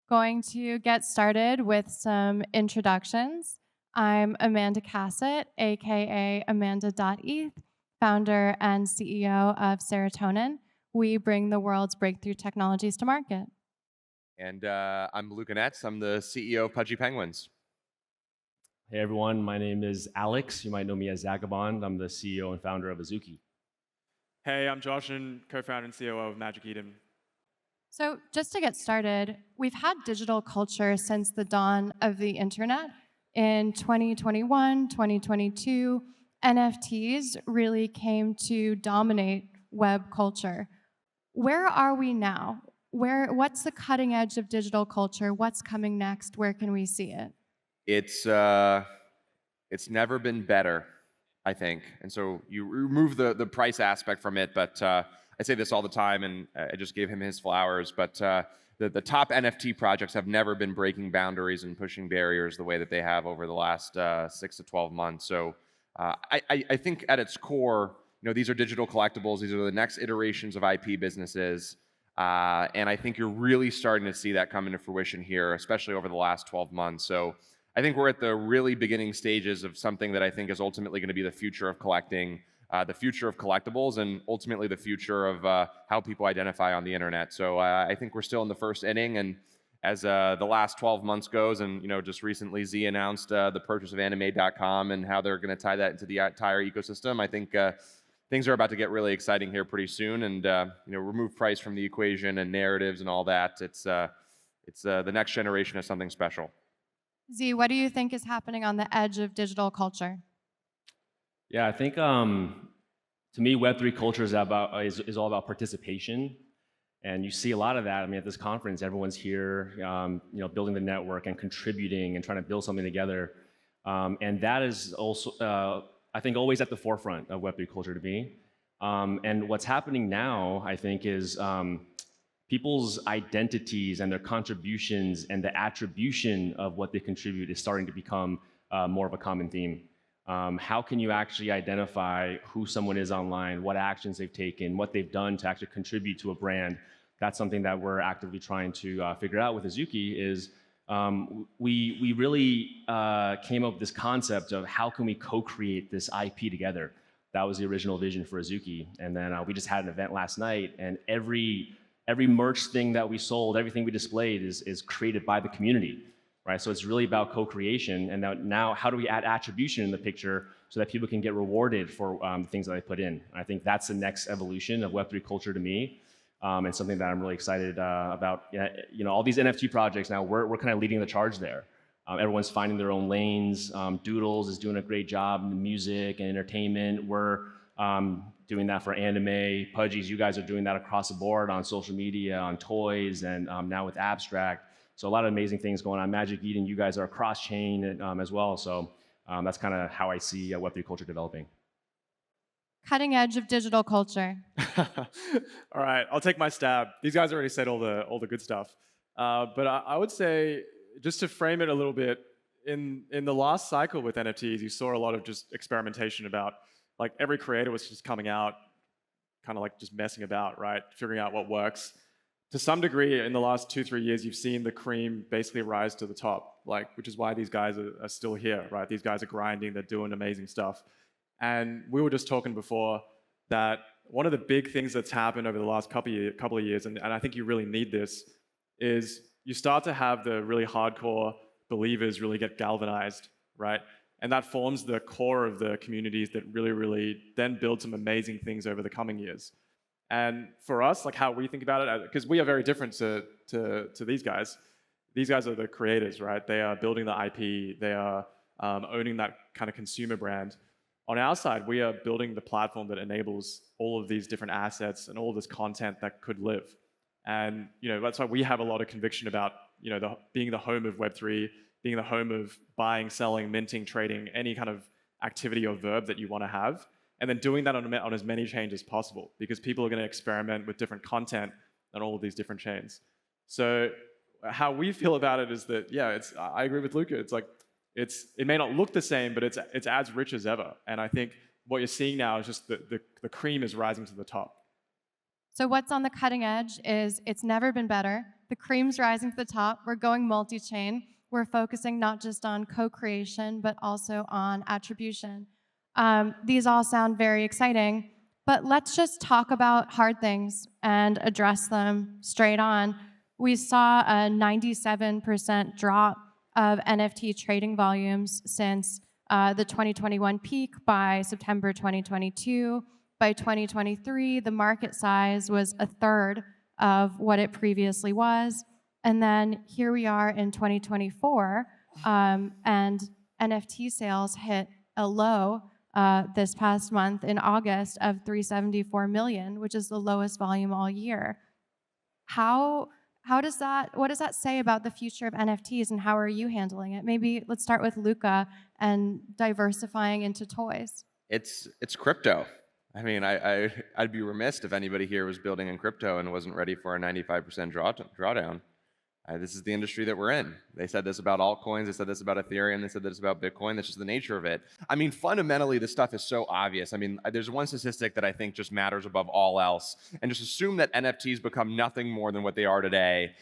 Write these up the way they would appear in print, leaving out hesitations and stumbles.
Going to get started with some introductions. I'm Amanda Cassatt, aka Amanda.eth, founder and CEO of Serotonin. We bring the world's breakthrough technologies to market. And I'm Luca. I'm the CEO of Pudgy Penguins. Hey everyone, my name is Alex. You might know me as Zagabond. I'm the CEO and founder of Azuki. Hey, I'm Zhuoxun, co-founder and COO of Magic Eden. So just to get started, we've had digital culture since the dawn of the internet. In 2021, 2022, NFTs really came to dominate web culture. Where are we now? What's the cutting edge of digital culture? What's coming next? Where can we see it? It's never been better, I think. And so you remove the price aspect from it, but I say this all the time, and I just gave him his flowers, but the top NFT projects have never been breaking boundaries and pushing barriers the way that they have over the last 6 to 12 months. So I think at its core, these are digital collectibles. These are the next iterations of IP businesses. And I think you're really starting to see that come into fruition here, especially over the last 12 months. So I think we're at the really beginning stages of something that I think is ultimately going to be the future of collecting, the future of collectibles, and ultimately the future of how people identify on the internet. So I think we're still in the first inning, and as the last 12 months goes, and just recently Z announced the purchase of anime.com and how they're going to tie that into the entire ecosystem. I think things are about to get really exciting here pretty soon, and remove price from the equation and narratives and all that. It's the next generation of something special. Z, what do you think is happening on the edge of digital culture? Yeah, I think to me, Web3 culture is all about participation, and you see a lot of that. I mean, at this conference, everyone's here, building the network and contributing and trying to build something together, and that is also, I think, always at the forefront of Web3 culture to me. And what's happening now, I think, is people's identities and their contributions and the attribution of what they contribute is starting to become more of a common theme. How can you actually identify who someone is online, what actions they've taken, what they've done to actually contribute to a brand? That's something that we're actively trying to figure out with Azuki. Is we really came up with this concept of how can we co-create this IP together. That was the original vision for Azuki. And then we just had an event last night, and every merch thing that we sold, everything we displayed is created by the community, right? So it's really about co-creation, and now how do we add attribution in the picture so that people can get rewarded for the things that they put in? I think that's the next evolution of Web3 culture to me, and something that I'm really excited about. All these NFT projects now, we're kind of leading the charge there. Everyone's finding their own lanes. Doodles is doing a great job in the music and entertainment. We're doing that for anime. Pudgy's, you guys are doing that across the board on social media, on toys, and now with abstract. So a lot of amazing things going on. Magic Eden, you guys are cross-chain as well. So that's kind of how I see Web3 culture developing. Cutting edge of digital culture. All right, I'll take my stab. These guys already said all the good stuff. But I would say, just to frame it a little bit, in the last cycle with NFTs, you saw a lot of just experimentation about, like, every creator was just coming out, kind of like just messing about, right? Figuring out what works. To some degree, in the last 2-3 years, you've seen the cream basically rise to the top, which is why these guys are still here, right? These guys are grinding, they're doing amazing stuff. And we were just talking before that one of the big things that's happened over the last couple of years, and I think you really need this, is you start to have the really hardcore believers really get galvanized, right? And that forms the core of the communities that really then build some amazing things over the coming years. And for us, like how we think about it, because we are very different to these guys. These guys are the creators, right? They are building the IP. They are owning that kind of consumer brand. On our side, we are building the platform that enables all of these different assets and all of this content that could live. And that's why we have a lot of conviction about being the home of Web3, being the home of buying, selling, minting, trading, any kind of activity or verb that you want to have, and then doing that on as many chains as possible, because people are going to experiment with different content on all of these different chains. So how we feel about it is that, yeah, I agree with Luca. It's like, it may not look the same, but it's as rich as ever. And I think what you're seeing now is just the cream is rising to the top. So what's on the cutting edge is it's never been better. The cream's rising to the top. We're going multi-chain. We're focusing not just on co-creation, but also on attribution. These all sound very exciting, but let's just talk about hard things and address them straight on. We saw a 97% drop of NFT trading volumes since the 2021 peak by September 2022. By 2023, the market size was a third of what it previously was. And then here we are in 2024, and NFT sales hit a low this past month in August of 374 million, which is the lowest volume all year. What does that say about the future of NFTs, and how are you handling it? Maybe let's start with Luca and diversifying into toys. It's crypto. I mean, I'd be remiss if anybody here was building in crypto and wasn't ready for a 95% drawdown. This is the industry that we're in. They said this about altcoins. They said this about Ethereum. They said this about Bitcoin. That's just the nature of it. I mean, fundamentally, this stuff is so obvious. I mean, there's one statistic that I think just matters above all else. And just assume that NFTs become nothing more than what they are today.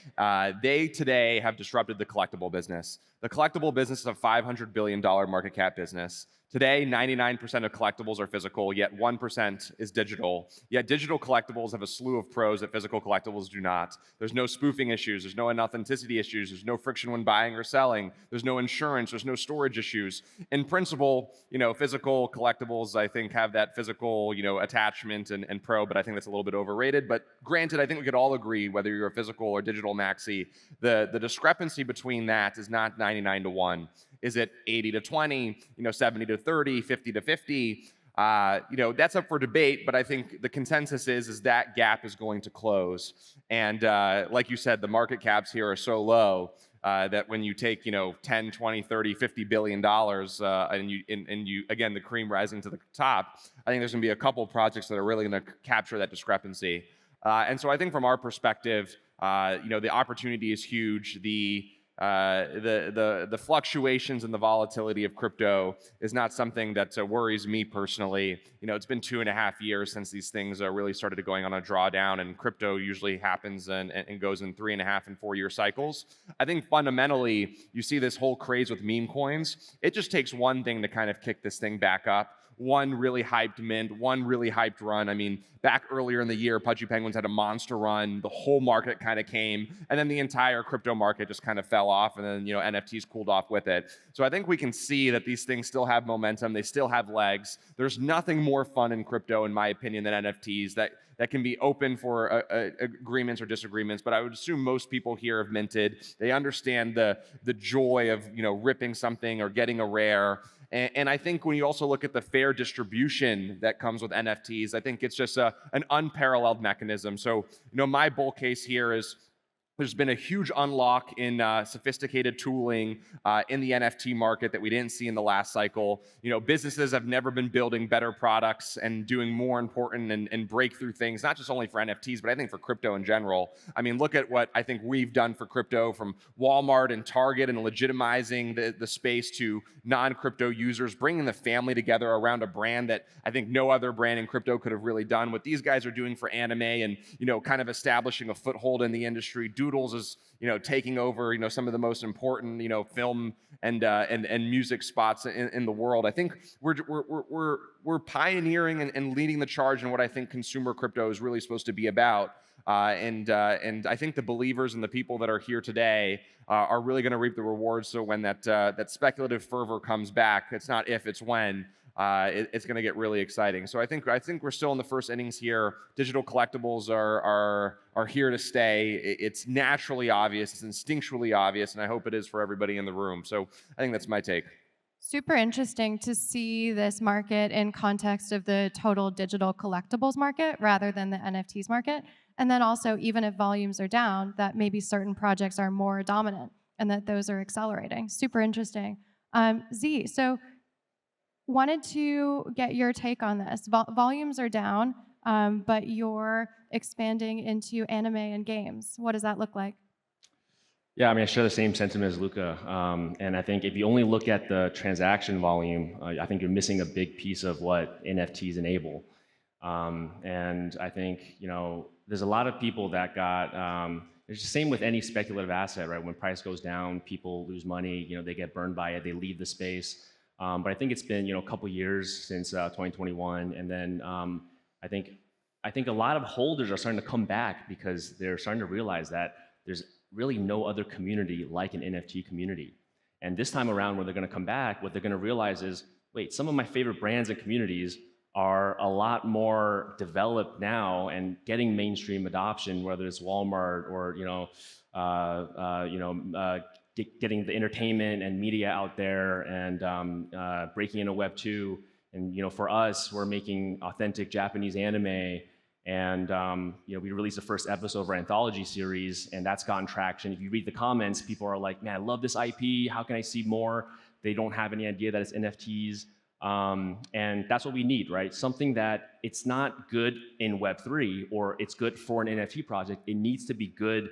They today have disrupted the collectible business. The collectible business is a $500 billion market cap business. Today, 99% of collectibles are physical, yet 1% is digital. Yet digital collectibles have a slew of pros that physical collectibles do not. There's no spoofing issues. There's no inauthenticity issues. There's no friction when buying or selling. There's no insurance. There's no storage issues. In principle, physical collectibles, I think, have that physical, attachment and pro, but I think that's a little bit overrated. But granted, I think we could all agree, whether you're a physical or digital maxi, the discrepancy between that is not 99 to 1. Is it 80 to 20, 70 to 30, 50 to 50? That's up for debate, but I think the consensus is that gap is going to close. And like you said, the market caps here are so low that when you take 10, 20, 30, 50 billion dollars and you again, the cream rising to the top, I think there's going to be a couple projects that are really going to capture that discrepancy. And so I think from our perspective, the opportunity is huge. The fluctuations and the volatility of crypto is not something that worries me personally. It's been 2.5 years since these things really started going on a drawdown, and crypto usually happens and goes in 3.5 and 4 year cycles. I think fundamentally, you see this whole craze with meme coins. It just takes one thing to kind of kick this thing back up. One really hyped mint, one really hyped run. I mean, back earlier in the year, Pudgy Penguins had a monster run. The whole market kind of came, and then the entire crypto market just kind of fell off, and then NFTs cooled off with it. So I think we can see that these things still have momentum. They still have legs. There's nothing more fun in crypto, in my opinion, than NFTs. That can be open for agreements or disagreements, but I would assume most people here have minted. They understand the joy of ripping something or getting a rare. And I think when you also look at the fair distribution that comes with NFTs, I think it's just an unparalleled mechanism. So, my bull case here is there's been a huge unlock in sophisticated tooling in the NFT market that we didn't see in the last cycle. Businesses have never been building better products and doing more important and breakthrough things, not just only for NFTs, but I think for crypto in general. I mean, look at what I think we've done for crypto, from Walmart and Target, and legitimizing the space to non-crypto users, bringing the family together around a brand that I think no other brand in crypto could have really done. What these guys are doing for anime and, kind of establishing a foothold in the industry. Doodles is, taking over, some of the most important, film and music spots in the world. I think we're pioneering and leading the charge in what I think consumer crypto is really supposed to be about. And I think the believers and the people that are here today are really going to reap the rewards. So when that speculative fervor comes back, it's not if, it's when. It's going to get really exciting. So I think we're still in the first innings here. Digital collectibles are here to stay. It's naturally obvious. It's instinctually obvious, and I hope it is for everybody in the room. So I think that's my take. Super interesting to see this market in context of the total digital collectibles market rather than the NFTs market. And then also, even if volumes are down, that maybe certain projects are more dominant and that those are accelerating. Super interesting. Z, so wanted to get your take on this. Volumes are down, but you're expanding into anime and games. What does that look like? Yeah, I mean, I share the same sentiment as Luca. And I think if you only look at the transaction volume, I think you're missing a big piece of what NFTs enable. And I think, there's a lot of people that got, It's the same with any speculative asset, right? When price goes down, people lose money, they get burned by it, they leave the space. But I think it's been, a couple years since 2021, and then I think a lot of holders are starting to come back because they're starting to realize that there's really no other community like an NFT community. And this time around, when they're going to come back, what they're going to realize is, wait, some of my favorite brands and communities are a lot more developed now and getting mainstream adoption, whether it's Walmart or getting the entertainment and media out there and breaking into Web2. And for us, we're making authentic Japanese anime, and we released the first episode of our anthology series, and that's gotten traction. If you read the comments, people are like, "Man, I love this IP. How can I see more?" They don't have any idea that it's NFTs. And that's what we need, right? Something that it's not good in Web3 or it's good for an NFT project. It needs to be good,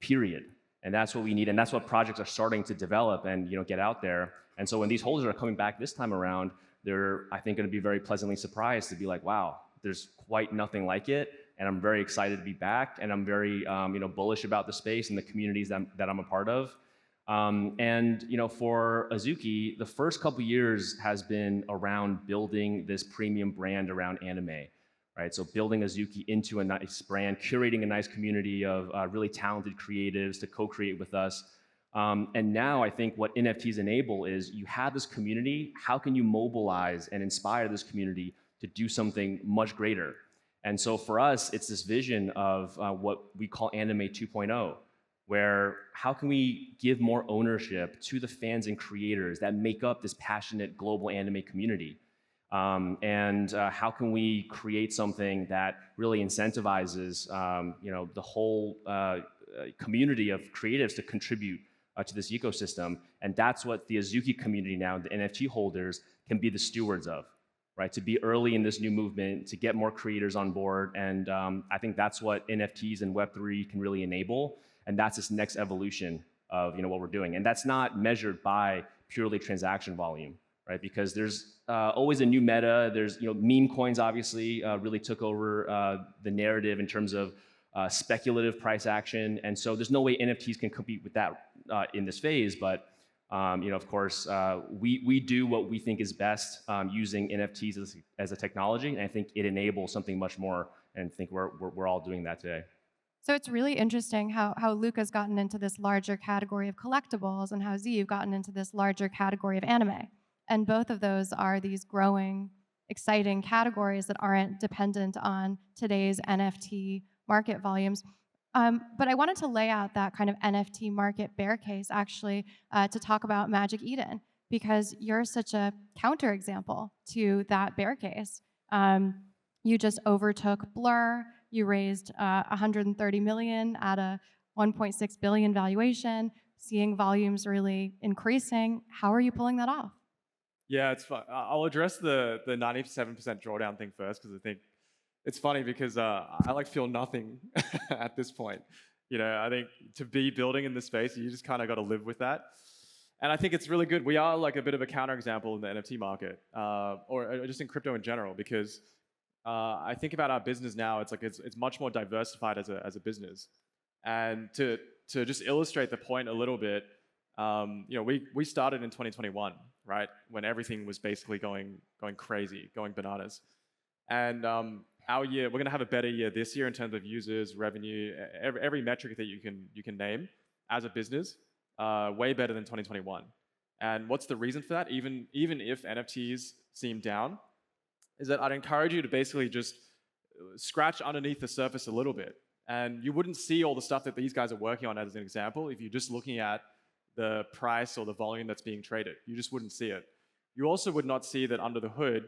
period. And that's what we need. And that's what projects are starting to develop and get out there. And so when these holders are coming back this time around, they're, I think, going to be very pleasantly surprised to be like, wow, there's quite nothing like it. And I'm very excited to be back. And I'm very bullish about the space and the communities that I'm a part of. For Azuki, the first couple years has been around building this premium brand around anime, right? So building Azuki into a nice brand, curating a nice community of really talented creatives to co-create with us. And now I think what NFTs enable is you have this community, how can you mobilize and inspire this community to do something much greater? And so for us, it's this vision of what we call Anime 2.0, where how can we give more ownership to the fans and creators that make up this passionate global anime community? How can we create something that really incentivizes the whole community of creatives to contribute to this ecosystem? And that's what the Azuki community now, the NFT holders, can be the stewards of, right? To be early in this new movement, to get more creators on board. And I think that's what NFTs and Web3 can really enable. And that's this next evolution of what we're doing. And that's not measured by purely transaction volume, right? Because there's always a new meta. There's meme coins obviously really took over the narrative in terms of speculative price action. And so there's no way NFTs can compete with that in this phase. But of course, we do what we think is best using NFTs as a technology. And I think it enables something much more. And I think we're all doing that today. So it's really interesting how Luca's gotten into this larger category of collectibles and how Z, you've gotten into this larger category of anime. And both of those are these growing, exciting categories that aren't dependent on today's NFT market volumes. But I wanted to lay out that kind of NFT market bear case, actually, to talk about Magic Eden, because you're such a counterexample to that bear case. You just overtook Blur. You raised 130 million at a 1.6 billion valuation, seeing volumes really increasing. How are you pulling that off? Yeah, it's fun. I'll address the 97% drawdown thing first, because I think it's funny because I feel nothing at this point. I think to be building in this space, you just kind of got to live with that. And I think it's really good. We are like a bit of a counterexample in the NFT market, or just in crypto in general, because I think about our business now. It's much more diversified as a business, and to just illustrate the point a little bit, we started in 2021, right, when everything was basically going crazy, going bananas, and our year, we're gonna have a better year this year in terms of users, revenue, every metric that you can name as a business, way better than 2021. And what's the reason for that? Even if NFTs seem down, is that I'd encourage you to basically just scratch underneath the surface a little bit. And you wouldn't see all the stuff that these guys are working on as an example if you're just looking at the price or the volume that's being traded. You just wouldn't see it. You also would not see that under the hood,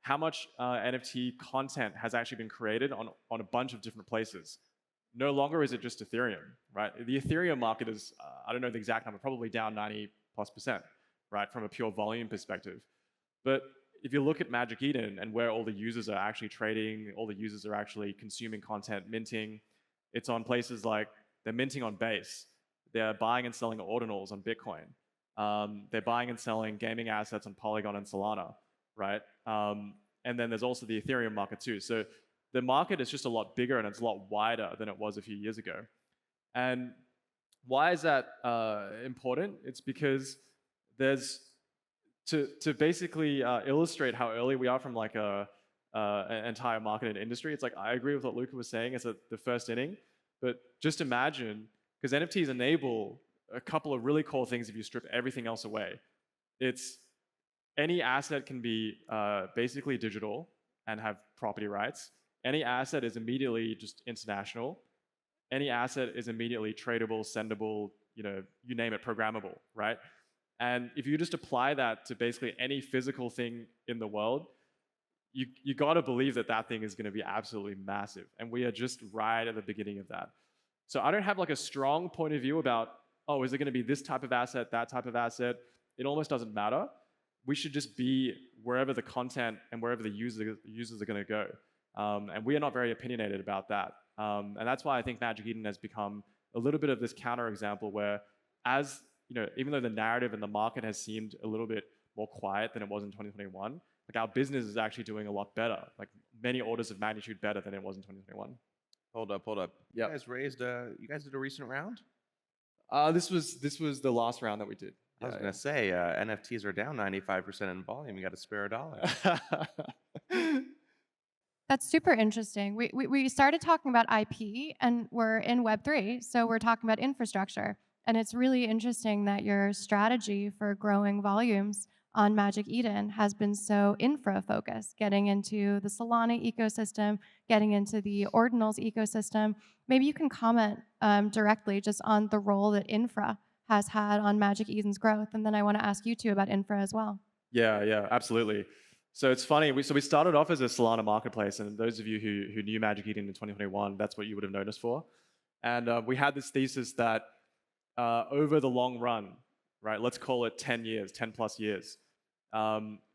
how much NFT content has actually been created on a bunch of different places. No longer is it just Ethereum, right? The Ethereum market is, I don't know the exact number, probably down 90+%, right, from a pure volume perspective. But if you look at Magic Eden and where all the users are actually trading, all the users are actually consuming content, minting, it's on places like they're minting on Base. They're buying and selling ordinals on Bitcoin. They're buying and selling gaming assets on Polygon and Solana, right? And then there's also the Ethereum market too. So the market is just a lot bigger and it's a lot wider than it was a few years ago. And why is that important? It's because there's to basically illustrate how early we are from like an entire market and industry. It's like I agree with what Luca was saying. It's the first inning, but just imagine, because NFTs enable a couple of really cool things if you strip everything else away. It's any asset can be basically digital and have property rights. Any asset is immediately just international. Any asset is immediately tradable, sendable, you name it, programmable, right? And if you just apply that to basically any physical thing in the world, you got to believe that that thing is going to be absolutely massive. And we are just right at the beginning of that. So I don't have like a strong point of view about, oh, is it going to be this type of asset, that type of asset? It almost doesn't matter. We should just be wherever the content and wherever the users are going to go. And we are not very opinionated about that. And that's why I think Magic Eden has become a little bit of this counterexample where, as even though the narrative and the market has seemed a little bit more quiet than it was in 2021, like our business is actually doing a lot better, like many orders of magnitude better than it was in 2021. Hold up. Yep. You guys did a recent round? This was the last round that we did. I was gonna say NFTs are down 95% in volume. You got to spare a dollar. That's super interesting. We started talking about IP, and we're in Web3, so we're talking about infrastructure. And it's really interesting that your strategy for growing volumes on Magic Eden has been so infra-focused, getting into the Solana ecosystem, getting into the Ordinals ecosystem. Maybe you can comment directly just on the role that infra has had on Magic Eden's growth. And then I want to ask you two about infra as well. Yeah, absolutely. So it's funny. We started off as a Solana marketplace, and those of you who knew Magic Eden in 2021, that's what you would have known us for. And we had this thesis that over the long run, right, let's call it 10 plus years,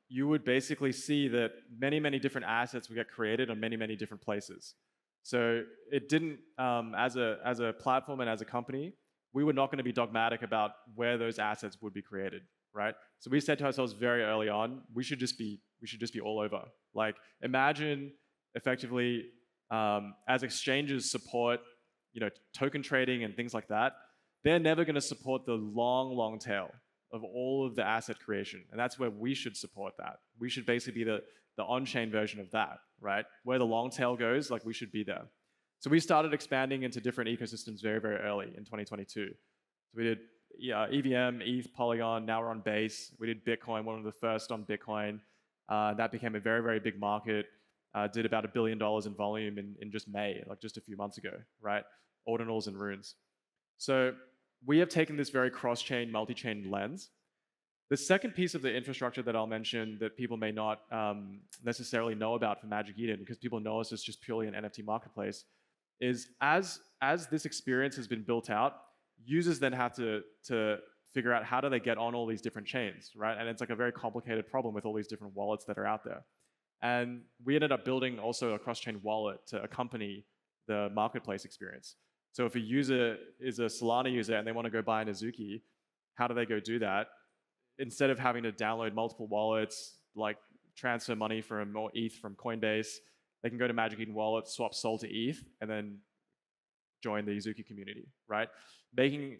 you would basically see that many different assets would get created on many different places. So it didn't, as a platform and as a company, we were not going to be dogmatic about where those assets would be created, right? So we said to ourselves very early on, we should just be all over. Like, imagine effectively as exchanges support, token trading and things like that, they're never going to support the long tail of all of the asset creation. And that's where we should support that. We should basically be the on-chain version of that, right? Where the long tail goes, like we should be there. So we started expanding into different ecosystems very early in 2022. So we did EVM, ETH, Polygon, now we're on Base. We did Bitcoin, one of the first on Bitcoin. That became a very big market. Did about $1 billion in volume in just May, like just a few months ago, right? Ordinals and runes. So we have taken this very cross-chain, multi-chain lens. The second piece of the infrastructure that I'll mention that people may not necessarily know about for Magic Eden, because people know us as just purely an NFT marketplace, is as this experience has been built out, users then have to figure out how do they get on all these different chains, right? And it's like a very complicated problem with all these different wallets that are out there. And we ended up building also a cross-chain wallet to accompany the marketplace experience. So if a user is a Solana user and they want to go buy an Azuki, how do they go do that? Instead of having to download multiple wallets, like transfer money from or ETH from Coinbase, they can go to Magic Eden Wallet, swap SOL to ETH, and then join the Azuki community, right?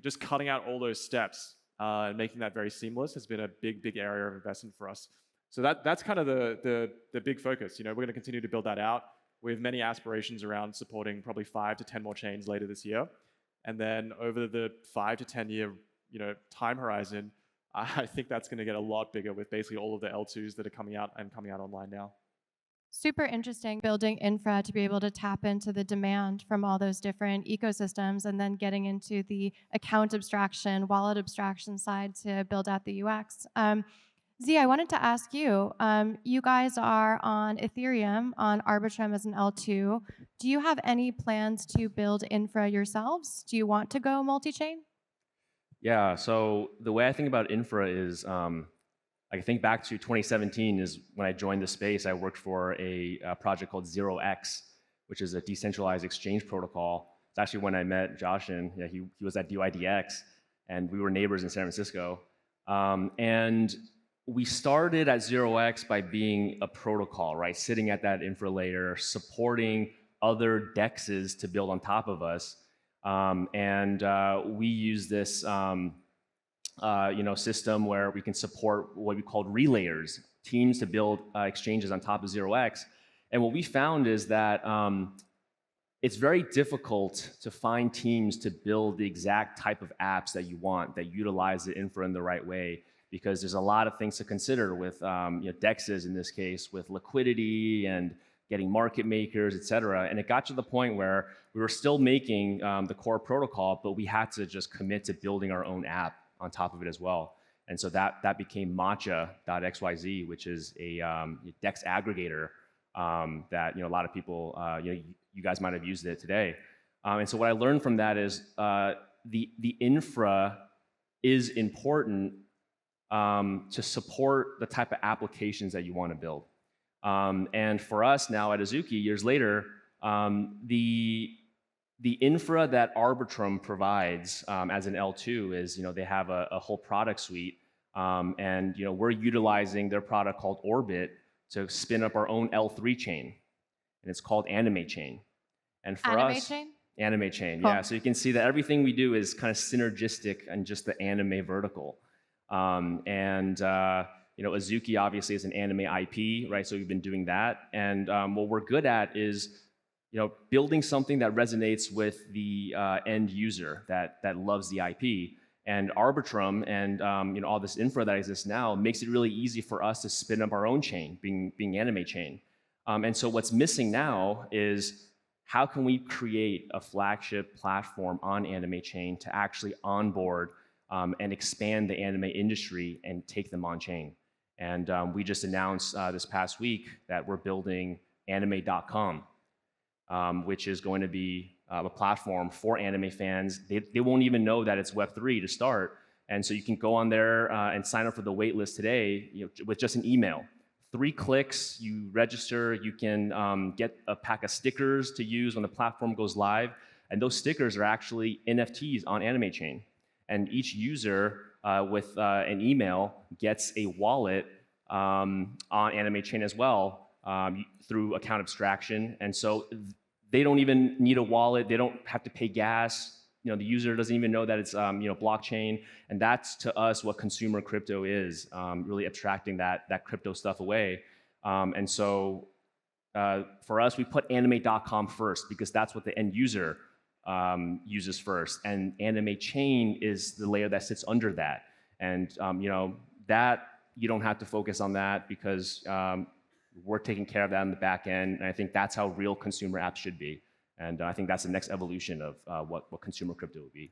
Just cutting out all those steps and making that very seamless has been a big area of investment for us. So that's kind of the big focus. We're going to continue to build that out. We have many aspirations around supporting probably 5 to 10 more chains later this year. And then over the 5 to 10 year time horizon, I think that's going to get a lot bigger with basically all of the L2s that are coming out online now. Super interesting building infra to be able to tap into the demand from all those different ecosystems and then getting into the account abstraction, wallet abstraction side to build out the UX. Z, I wanted to ask you, you guys are on Ethereum, on Arbitrum as an L2. Do you have any plans to build infra yourselves? Do you want to go multi-chain? Yeah, so the way I think about infra is, I think back to 2017 is when I joined the space. I worked for a project called 0x, which is a decentralized exchange protocol. It's actually when I met Zhuoxun. Yeah, he was at DYDX, and we were neighbors in San Francisco. And we started at 0x by being a protocol, right? Sitting at that infra layer, supporting other DEXs to build on top of us. We use this system where we can support what we called relayers, teams to build exchanges on top of 0x. And what we found is that it's very difficult to find teams to build the exact type of apps that you want, that utilize the infra in the right way, because there's a lot of things to consider with DEXs in this case, with liquidity and getting market makers, et cetera. And it got to the point where we were still making the core protocol, but we had to just commit to building our own app on top of it as well. And so that became matcha.xyz, which is a DEX aggregator that a lot of people, you guys might have used it today. And so what I learned from that is the infra is important to support the type of applications that you want to build. And for us now at Azuki, years later, the infra that Arbitrum provides as an L2 is, they have a whole product suite, and we're utilizing their product called Orbit to spin up our own L3 chain, and it's called Anime Chain. And for us, Anime Chain, cool. Yeah. So you can see that everything we do is kind of synergistic and just the anime vertical. Azuki obviously is an anime IP, right? So we've been doing that, and what we're good at is building something that resonates with the end user that loves the IP. And Arbitrum and all this infra that exists now makes it really easy for us to spin up our own chain, being Anime Chain. And so what's missing now is how can we create a flagship platform on Anime Chain to actually onboard and expand the anime industry and take them on chain. And we just announced this past week that we're building anime.com, which is going to be a platform for anime fans. They won't even know that it's Web3 to start. And so you can go on there and sign up for the waitlist today with just an email. 3 clicks, you register, you can get a pack of stickers to use when the platform goes live. And those stickers are actually NFTs on Anime Chain. And each user with an email gets a wallet on Anime Chain as well through account abstraction. And so they don't even need a wallet. They don't have to pay gas. The user doesn't even know that it's blockchain. And that's to us what consumer crypto is, really abstracting that crypto stuff away. And so for us, we put anime.com first because that's what the end user uses first, and Anime Chain is the layer that sits under that. And that you don't have to focus on that because we're taking care of that on the back end. And I think that's how real consumer apps should be. And I think that's the next evolution of what consumer crypto will be.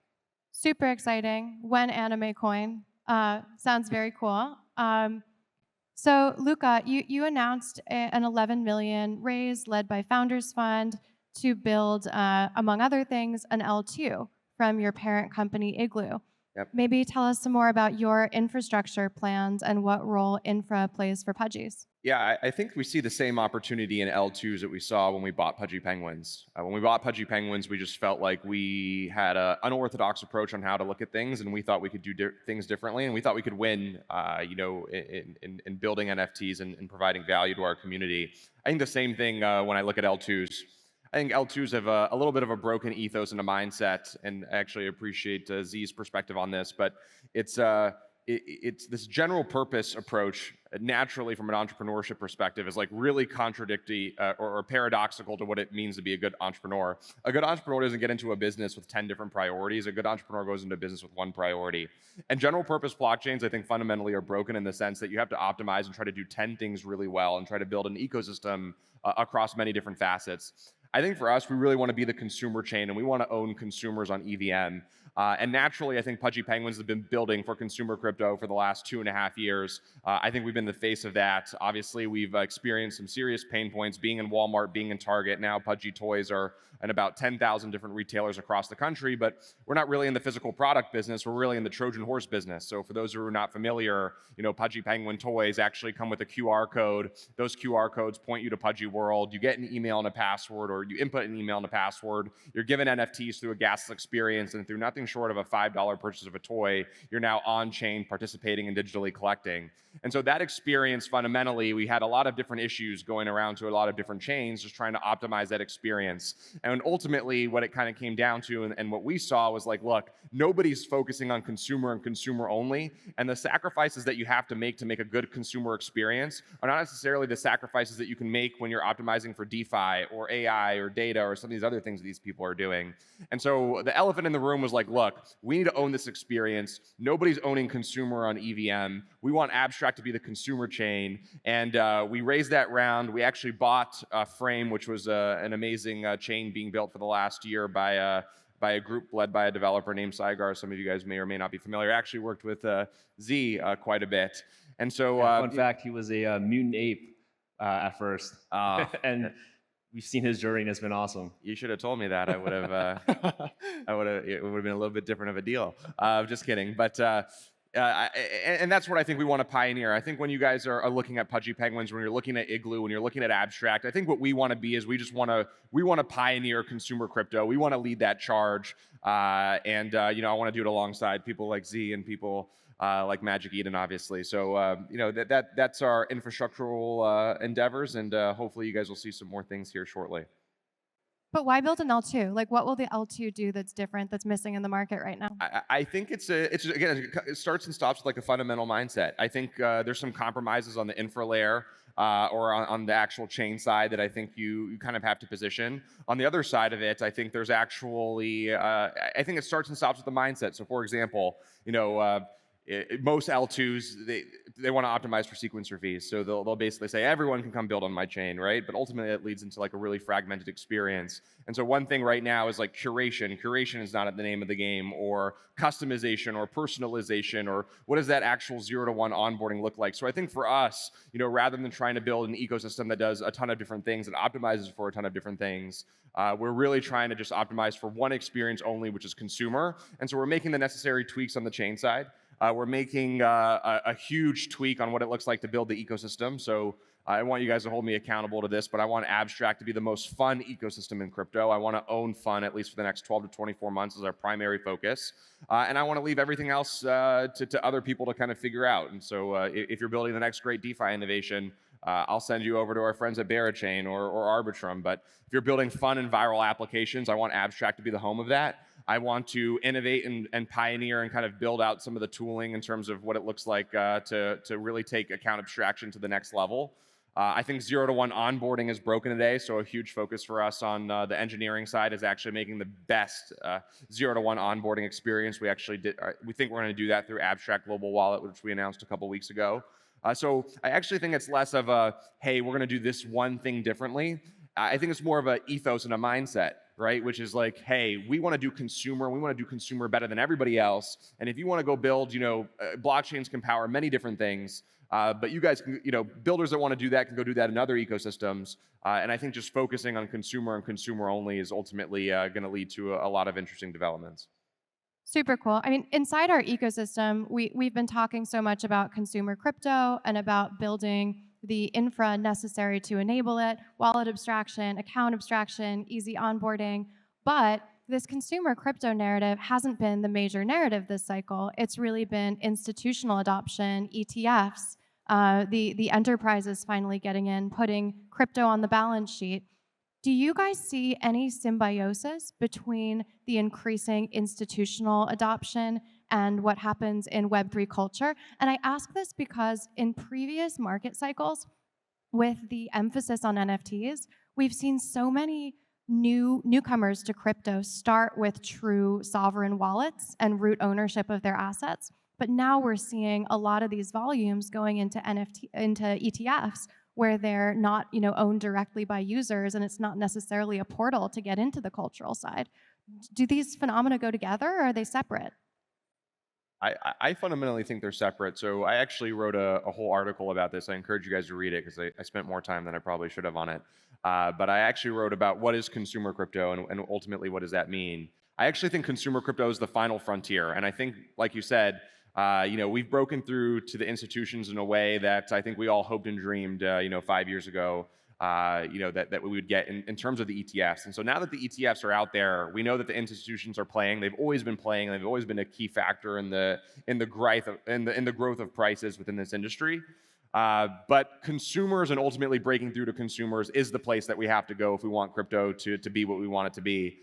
Super exciting. When Anime Coin sounds very cool. So Luca, you announced an 11 million raise led by Founders Fund to build, among other things, an L2 from your parent company, Igloo. Yep. Maybe tell us some more about your infrastructure plans and what role infra plays for Pudgies. Yeah, I think we see the same opportunity in L2s that we saw when we bought Pudgy Penguins. When we bought Pudgy Penguins, we just felt like we had an unorthodox approach on how to look at things, and we thought we could do things differently, and we thought we could win, in building NFTs and providing value to our community. I think the same thing when I look at L2s. I think L2s have a little bit of a broken ethos and a mindset, and I actually appreciate Z's perspective on this, but it's this general purpose approach naturally from an entrepreneurship perspective is like really contradictory or paradoxical to what it means to be a good entrepreneur. A good entrepreneur doesn't get into a business with 10 different priorities. A good entrepreneur goes into business with one priority. And general purpose blockchains, I think, fundamentally are broken in the sense that you have to optimize and try to do 10 things really well and try to build an ecosystem across many different facets. I think for us, we really want to be the consumer chain, and we want to own consumers on EVM. And naturally, I think Pudgy Penguins have been building for consumer crypto for the last 2.5 years. I think we've been the face of that. Obviously, we've experienced some serious pain points being in Walmart, being in Target. Now Pudgy toys are in about 10,000 different retailers across the country, but we're not really in the physical product business. We're really in the Trojan horse business. So for those who are not familiar, Pudgy Penguin toys actually come with a QR code. Those QR codes point you to Pudgy World. You get an email and a password, or you input an email and a password. You're given NFTs through a gasless experience and through nothing nothing short of a $5 purchase of a toy, you're now on-chain participating and digitally collecting. And so that experience, fundamentally, we had a lot of different issues going around to a lot of different chains, just trying to optimize that experience. And ultimately, what it kind of came down to, and what we saw was like, look, nobody's focusing on consumer and consumer only, and the sacrifices that you have to make a good consumer experience are not necessarily the sacrifices that you can make when you're optimizing for DeFi or AI or data or some of these other things that these people are doing. And so the elephant in the room was like, look, we need to own this experience. Nobody's owning consumer on EVM. We want Abstract to be the consumer chain. And we raised that round. We actually bought Frame, which was an amazing chain being built for the last year by a group led by a developer named Saigar. Some of you guys may or may not be familiar. I actually worked with Z quite a bit. And so, fun fact, he was a mutant ape at first. And we've seen his journey, and it's been awesome. You should have told me that. I would have. It would have been a little bit different of a deal. Just kidding. But and that's what I think we want to pioneer. I think when you guys are looking at Pudgy Penguins, when you're looking at Igloo, when you're looking at Abstract, I think what we want to be is we want to pioneer consumer crypto. We want to lead that charge, and I want to do it alongside people like Z and people like Magic Eden, obviously. So that's our infrastructural endeavors, and hopefully you guys will see some more things here shortly. But why build an L2? Like, what will the L2 do that's different, that's missing in the market right now? I think it's again, it starts and stops with like a fundamental mindset. I think there's some compromises on the infra layer or on the actual chain side that I think you kind of have to position. On the other side of it, I think there's actually, I think it starts and stops with the mindset. So for example, most L2s, they want to optimize for sequencer fees. So they'll basically say, everyone can come build on my chain, right? But ultimately it leads into like a really fragmented experience. And so one thing right now is like curation. Curation is not at the name of the game, or customization or personalization, or what does that actual 0 to 1 onboarding look like? So I think for us, rather than trying to build an ecosystem that does a ton of different things and optimizes for a ton of different things, we're really trying to just optimize for one experience only, which is consumer. And so we're making the necessary tweaks on the chain side. We're making a huge tweak on what it looks like to build the ecosystem. So I want you guys to hold me accountable to this, but I want Abstract to be the most fun ecosystem in crypto. I want to own fun at least for the next 12 to 24 months as our primary focus. And I want to leave everything else to other people to kind of figure out. And so if you're building the next great DeFi innovation, I'll send you over to our friends at Berachain or Arbitrum. But if you're building fun and viral applications, I want Abstract to be the home of that. I want to innovate and pioneer and kind of build out some of the tooling in terms of what it looks like to really take account abstraction to the next level. I think 0 to 1 onboarding is broken today, so a huge focus for us on the engineering side is actually making the best 0 to 1 onboarding experience. We think we're going to do that through Abstract Global Wallet, which we announced a couple weeks ago. So I actually think it's less of a, hey, we're going to do this one thing differently. I think it's more of an ethos and a mindset, right? Which is like, hey, we want to do consumer better than everybody else. And if you want to go build, blockchains can power many different things. But you guys can, builders that want to do that can go do that in other ecosystems. And I think just focusing on consumer and consumer only is ultimately going to lead to a lot of interesting developments. Super cool. I mean, inside our ecosystem, we've been talking so much about consumer crypto and about building the infra necessary to enable it, wallet abstraction, account abstraction, easy onboarding. But this consumer crypto narrative hasn't been the major narrative this cycle. It's really been institutional adoption, ETFs, the enterprises finally getting in, putting crypto on the balance sheet. Do you guys see any symbiosis between the increasing institutional adoption and what happens in Web3 culture? And I ask this because in previous market cycles, with the emphasis on NFTs, we've seen so many newcomers to crypto start with true sovereign wallets and root ownership of their assets. But now we're seeing a lot of these volumes going into ETFs, where they're not owned directly by users, and it's not necessarily a portal to get into the cultural side. Do these phenomena go together, or are they separate? I fundamentally think they're separate. So I actually wrote a whole article about this. I encourage you guys to read it because I spent more time than I probably should have on it. But I actually wrote about what is consumer crypto and ultimately what does that mean. I actually think consumer crypto is the final frontier. And I think, like you said, we've broken through to the institutions in a way that I think we all hoped and dreamed, 5 years ago. that we would get in terms of the ETFs. And so now that the ETFs are out there, we know that the institutions are playing. They've always been playing. They've always been a key factor in the growth of prices within this industry. But consumers and ultimately breaking through to consumers is the place that we have to go if we want crypto to be what we want it to be.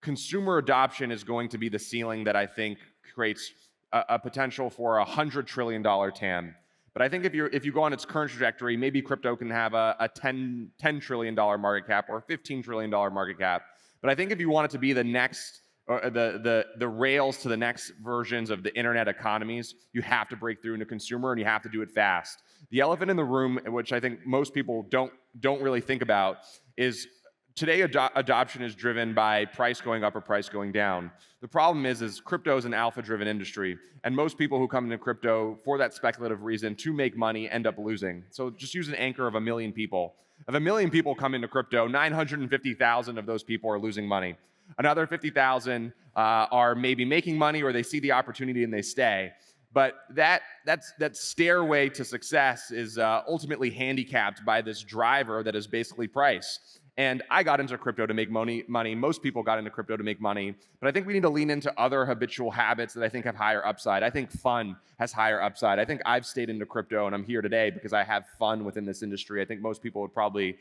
Consumer adoption is going to be the ceiling that I think creates a potential for a $100 trillion TAM. But I think if you go on its current trajectory, maybe crypto can have a $10 trillion market cap or a $15 trillion market cap. But I think if you want it to be the next, or the rails to the next versions of the internet economies, you have to break through into consumer and you have to do it fast. The elephant in the room, which I think most people don't really think about, is today adoption is driven by price going up or price going down. The problem is crypto is an alpha-driven industry, and most people who come into crypto for that speculative reason to make money end up losing. So just use an anchor of 1 million people. If 1 million people come into crypto, 950,000 of those people are losing money. Another 50,000 are maybe making money, or they see the opportunity and they stay. But that stairway to success is ultimately handicapped by this driver that is basically price. And I got into crypto to make money. Most people got into crypto to make money. But I think we need to lean into other habitual habits that I think have higher upside. I think fun has higher upside. I think I've stayed into crypto and I'm here today because I have fun within this industry. I think most people would probably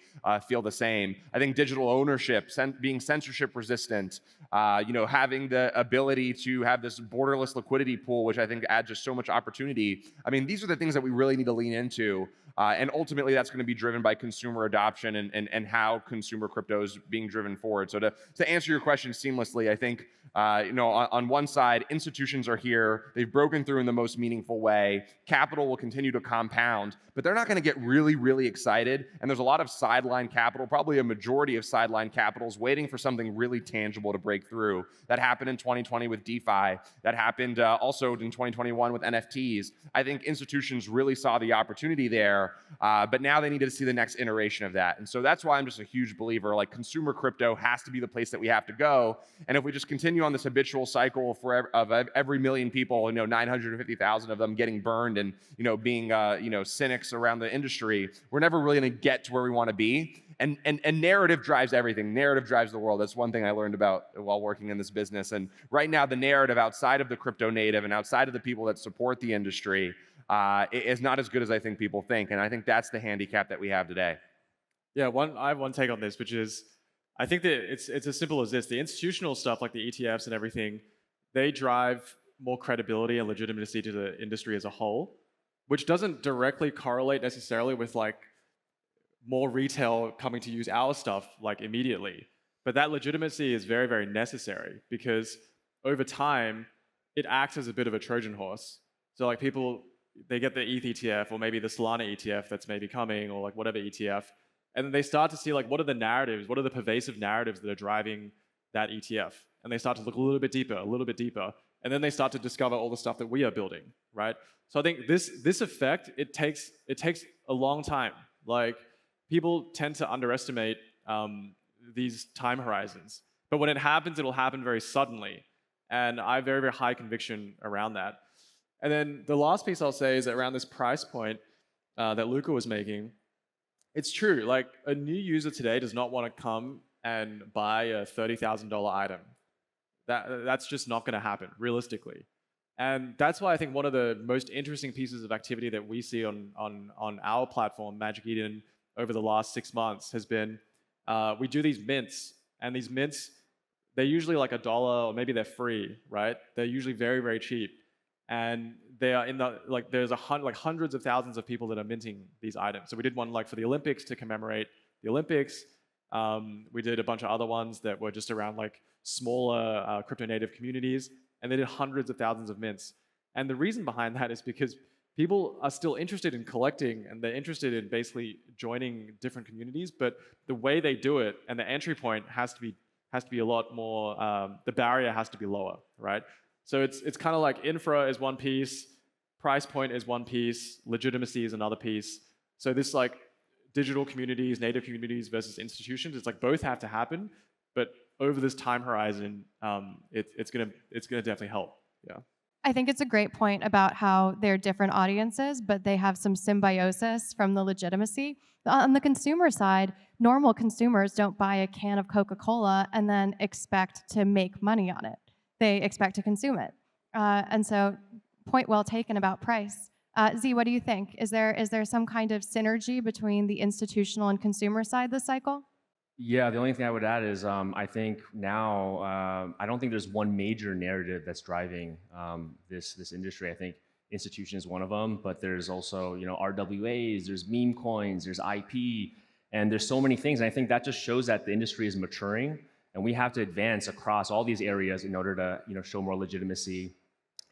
feel the same. I think digital ownership, being censorship resistant, having the ability to have this borderless liquidity pool, which I think adds just so much opportunity. I mean, these are the things that we really need to lean into. And ultimately, that's going to be driven by consumer adoption and how consumer crypto is being driven forward. So to answer your question seamlessly, I think on one side, institutions are here. They've broken through in the most meaningful way. Capital will continue to compound, but they're not going to get really, really excited. And there's a lot of sideline capital, probably a majority of sideline capitals, waiting for something really tangible to break through. That happened in 2020 with DeFi. That happened also in 2021 with NFTs. I think institutions really saw the opportunity there, but now they need to see the next iteration of that. And so that's why I'm just a huge believer. Like, consumer crypto has to be the place that we have to go. And if we just continue on this habitual cycle of every million people, 950,000 of them getting burned and being cynics around the industry, we're never really going to get to where we want to be. And narrative drives everything. Narrative drives the world. That's one thing I learned about while working in this business. And right now, the narrative outside of the crypto native and outside of the people that support the industry is not as good as I think people think. And I think that's the handicap that we have today. Yeah, I have one take on this, which is, I think that it's as simple as this. The institutional stuff, like the ETFs and everything, they drive more credibility and legitimacy to the industry as a whole, which doesn't directly correlate necessarily with like more retail coming to use our stuff like immediately. But that legitimacy is very, very necessary because over time, it acts as a bit of a Trojan horse. So like people, they get the ETH ETF or maybe the Solana ETF that's maybe coming, or like whatever ETF, and then they start to see like, what are the narratives, what are the pervasive narratives that are driving that ETF? And they start to look a little bit deeper, and then they start to discover all the stuff that we are building, right? So I think this effect, it takes a long time. Like, people tend to underestimate these time horizons. But when it happens, it'll happen very suddenly. And I have very, very high conviction around that. And then the last piece I'll say is that around this price point that Luca was making, it's true. Like, a new user today does not want to come and buy a $30,000 item. That's just not going to happen, realistically. And that's why I think one of the most interesting pieces of activity that we see on our platform, Magic Eden, over the last 6 months has been, we do these mints, and these mints, they're usually like $1, or maybe they're free, right? They're usually very, very cheap. And they are in the, like, there's hundreds of thousands of people that are minting these items. So we did one like for the Olympics to commemorate the Olympics. We did a bunch of other ones that were just around like smaller crypto native communities, and they did hundreds of thousands of mints. And the reason behind that is because people are still interested in collecting, and they're interested in basically joining different communities, but the way they do it and the entry point has to be a lot more, the barrier has to be lower, right? So it's kind of like infra is one piece, price point is one piece, legitimacy is another piece. So this like digital communities, native communities versus institutions, it's like both have to happen, but over this time horizon, it's gonna definitely help. Yeah. I think it's a great point about how they're different audiences, but they have some symbiosis from the legitimacy. On the consumer side, normal consumers don't buy a can of Coca-Cola and then expect to make money on it. They expect to consume it. And so, point well taken about price. Z, what do you think? Is there some kind of synergy between the institutional and consumer side this cycle? Yeah, the only thing I would add is I think now I don't think there's one major narrative that's driving this industry. I think institution is one of them, but there's also RWAs, there's meme coins, there's IP, and there's so many things. And I think that just shows that the industry is maturing, and we have to advance across all these areas in order to show more legitimacy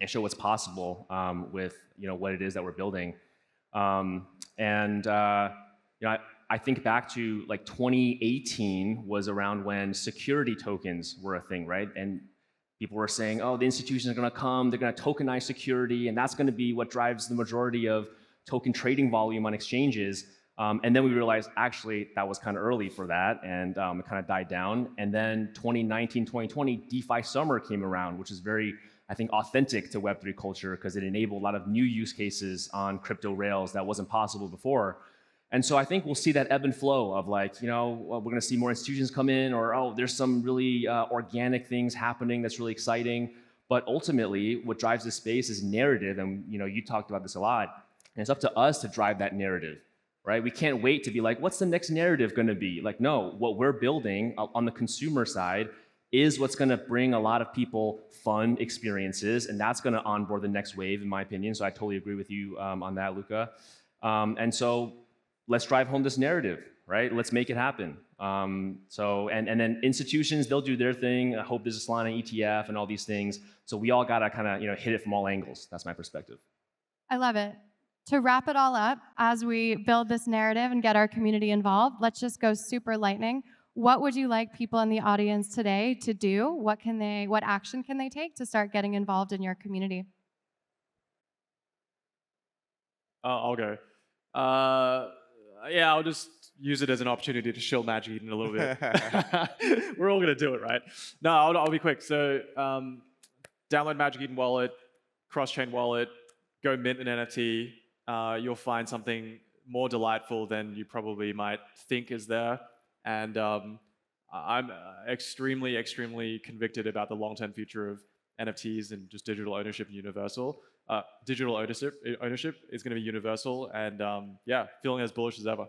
and show what's possible with what it is that we're building. I think back to like 2018 was around when security tokens were a thing, right? And people were saying, oh, the institutions are going to come, they're going to tokenize security, and that's going to be what drives the majority of token trading volume on exchanges. And then we realized, actually, that was kind of early for that, and it kind of died down. And then 2019, 2020, DeFi Summer came around, which is very, I think, authentic to Web3 culture because it enabled a lot of new use cases on crypto rails that wasn't possible before. And so I think we'll see that ebb and flow of like, we're going to see more institutions come in, or, oh, there's some really organic things happening that's really exciting. But ultimately, what drives this space is narrative. And, you talked about this a lot. And it's up to us to drive that narrative, right? We can't wait to be like, what's the next narrative going to be? Like, no, what we're building on the consumer side is what's going to bring a lot of people fun experiences. And that's going to onboard the next wave, in my opinion. So I totally agree with you on that, Luca. And so let's drive home this narrative, right? Let's make it happen. And then institutions, they'll do their thing. I hope there's a Solana ETF and all these things. So we all gotta kind of hit it from all angles. That's my perspective. I love it. To wrap it all up, as we build this narrative and get our community involved, let's just go super lightning. What would you like people in the audience today to do? What action can they take to start getting involved in your community? I'll go. Yeah, I'll just use it as an opportunity to shill Magic Eden a little bit. We're all going to do it, right? No, I'll be quick. So download Magic Eden wallet, cross-chain wallet, go mint an NFT. You'll find something more delightful than you probably might think is there. And I'm extremely, extremely convicted about the long-term future of NFTs and just digital ownership and universal. Digital ownership is going to be universal, and yeah, feeling as bullish as ever.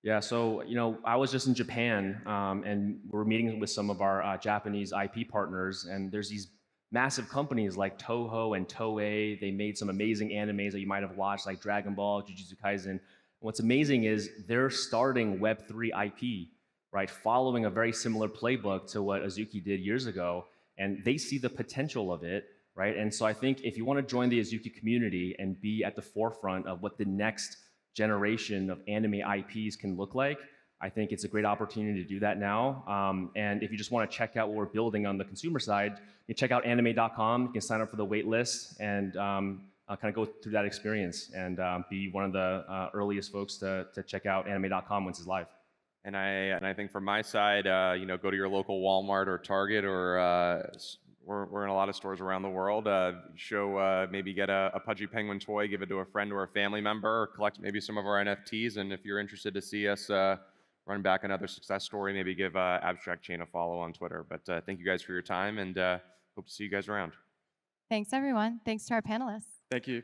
Yeah, so I was just in Japan, and we're meeting with some of our Japanese IP partners, and there's these massive companies like Toho and Toei. They made some amazing animes that you might have watched, like Dragon Ball, Jujutsu Kaisen. What's amazing is they're starting Web3 IP, right, following a very similar playbook to what Azuki did years ago, and they see the potential of it. Right? And so I think if you want to join the Azuki community and be at the forefront of what the next generation of anime IPs can look like, I think it's a great opportunity to do that now. And if you just want to check out what we're building on the consumer side, you check out anime.com. You can sign up for the wait list and kind of go through that experience and be one of the earliest folks to check out anime.com once it's live. And I think from my side, go to your local Walmart or Target or we're in a lot of stores around the world. Maybe get a Pudgy Penguin toy, give it to a friend or a family member, or collect maybe some of our NFTs. And if you're interested to see us run back another success story, maybe give Abstract Chain a follow on Twitter. But thank you guys for your time, and hope to see you guys around. Thanks, everyone. Thanks to our panelists. Thank you.